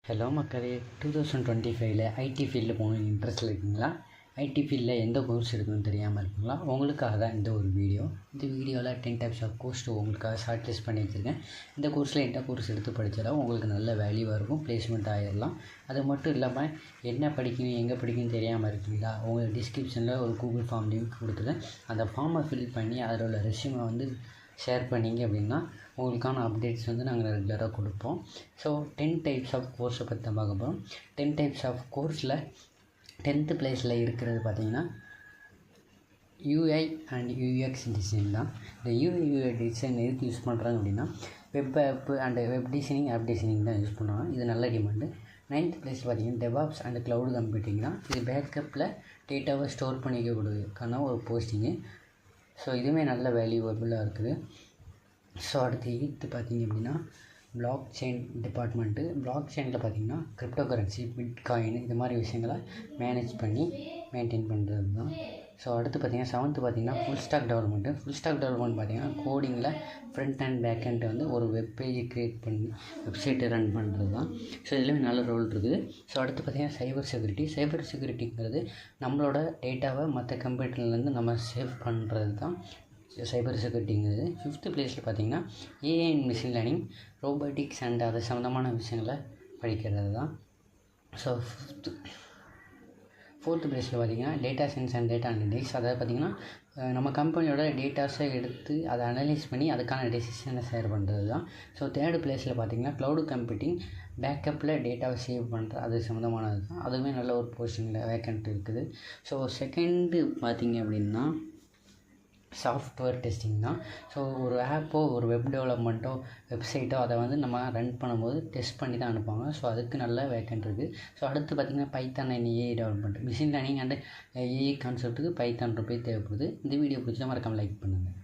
Hello மக்களே, 2025 ID ஃபீல்டில் போகணுன்னு இன்ட்ரெஸ்ட்டில் இருக்குங்களா? ஐடி ஃபீல்டில் எந்த கோர்ஸ் எடுக்கணும்னு தெரியாமல் இருக்குங்களா? உங்களுக்காக தான் இந்த ஒரு வீடியோ. இந்த வீடியோவில் 10 டைப்ஸ் ஆஃப் கோர்ஸ் உங்களுக்காக ஷார்ட் லிஸ்ட் பண்ணி வச்சுருக்கேன். இந்த கோர்ஸில் என்ன கோர்ஸ் எடுத்து படித்தாலும் உங்களுக்கு நல்ல வேல்யூவாக இருக்கும், பிளேஸ்மெண்ட் ஆகிடலாம். அது மட்டும் இல்லாமல் என்ன படிக்கணும் எங்கே படிக்கணும்னு தெரியாமல் இருக்கீங்களா? உங்களுக்கு டிஸ்கிரிப்ஷனில் ஒரு கூகுள் ஃபார்ம் லிங்க் கொடுத்துருக்கேன். அந்த ஃபார்மை ஃபில் பண்ணி அதில் உள்ள ரெஸ்யூமை ஷேர் பண்ணிங்க அப்படின்னா உங்களுக்கான அப்டேட்ஸ் நாங்கள் ரெகுலராக கொடுப்போம். ஸோ 10 டைப்ஸ் ஆஃப் கோர்ஸை பற்றி தான் பார்க்க போகிறோம். 10 டைப்ஸ் ஆஃப் கோர்ஸில் 10th பிளேஸில் இருக்கிறது பார்த்திங்கன்னா UI அண்ட் UX டிசைன் தான். இந்த UI டிசைன் எதுக்கு யூஸ் பண்ணுறாங்க அப்படின்னா web app and web designing, app designing தான் யூஸ் பண்ணுறாங்க. இது நல்ல டிமாண்டு. 9th பிளேஸ் பார்த்திங்கன்னா டெவாப்ஸ் அண்ட் க்ளவுட் கம்ப்யூட்டிங் தான். இது பேக்கப்பில் டேட்டாவை ஸ்டோர் பண்ணிக்கக்கூடியதுக்கான ஒரு போஸ்டிங்கு. ஸோ இதுவுமே நல்ல வேல்யூவபுளாக இருக்குது. ஸோ அடுத்து 8th பார்த்திங்க அப்படின்னா பிளாக் செயின் டிபார்ட்மெண்ட்டு. பிளாக் செயினில் பார்த்திங்கன்னா கிரிப்டோ கரன்சி, பிட்காயின் இது மாதிரி விஷயங்களை மேனேஜ் பண்ணி மெயின்டைன் பண்ணுறது தான். ஸோ அடுத்து பார்த்திங்கன்னா 7th பார்த்திங்கன்னா full stack development. Full stack development பார்த்திங்கன்னா கோடிங்கில் ஃப்ரண்ட் அண்ட் பேக் அண்ட் ஒரு வெப் பேஜ் க்ரியேட் பண்ணி வெப்சைட்டை ரன் பண்ணுறது தான். ஸோ இதுலேயும் நல்ல ரோல் இருக்குது. ஸோ அடுத்து பார்த்திங்கன்னா சைபர் செக்யூரிட்டி. சைபர் செக்யூரிட்டிங்கிறது நம்மளோட டேட்டாவை மற்ற கம்ப்யூட்டர்லேருந்து நம்ம சேவ் பண்ணுறது தான் சைபர் செக்யூரிட்டிங்கிறது. 5th பிளேஸில் பார்த்திங்கன்னா AI and machine learning, robotics and அது சம்மந்தமான விஷயங்களை படிக்கிறது தான். ஸோ 4th பிளேஸில் பார்த்திங்கன்னா data science and data analytics. அதாவது பார்த்திங்கன்னா நம்ம கம்பெனியோட டேட்டாஸை எடுத்து அதை அனலைஸ் பண்ணி அதுக்கான டெசிஷனை ஷேர் பண்ணுறது தான். ஸோ 3rd பிளேஸில் பார்த்திங்கன்னா க்ளவுட் கம்ப்யூட்டிங், பேக்கப்பில் டேட்டாவை சேவ் பண்ணுறது அது சம்மந்தமானது தான். அதுவுமே நல்ல ஒரு போஸ்டிங்கில் வேக்கண்ட் இருக்குது. ஸோ 2nd பார்த்திங்க அப்படின்னா சாஃப்ட்வேர் டெஸ்டிங் தான். ஸோ ஒரு ஆப்போ ஒரு வெப் டெவலப்மெண்ட்டோ வெப்சைட்டோ அதை நம்ம ரன் பண்ணும்போது டெஸ்ட் பண்ணி தான் அனுப்புவாங்க. ஸோ அதுக்கு நல்ல வேக்கண்ட் இருக்குது. ஸோ அடுத்து பார்த்திங்கன்னா Python and AI development, machine learning and AI கான்செப்ட்டுக்கு பைத்தான் தேவைப்படுது. இந்த வீடியோ பிடிச்சா மறக்காமல் லைக் பண்ணுங்கள்.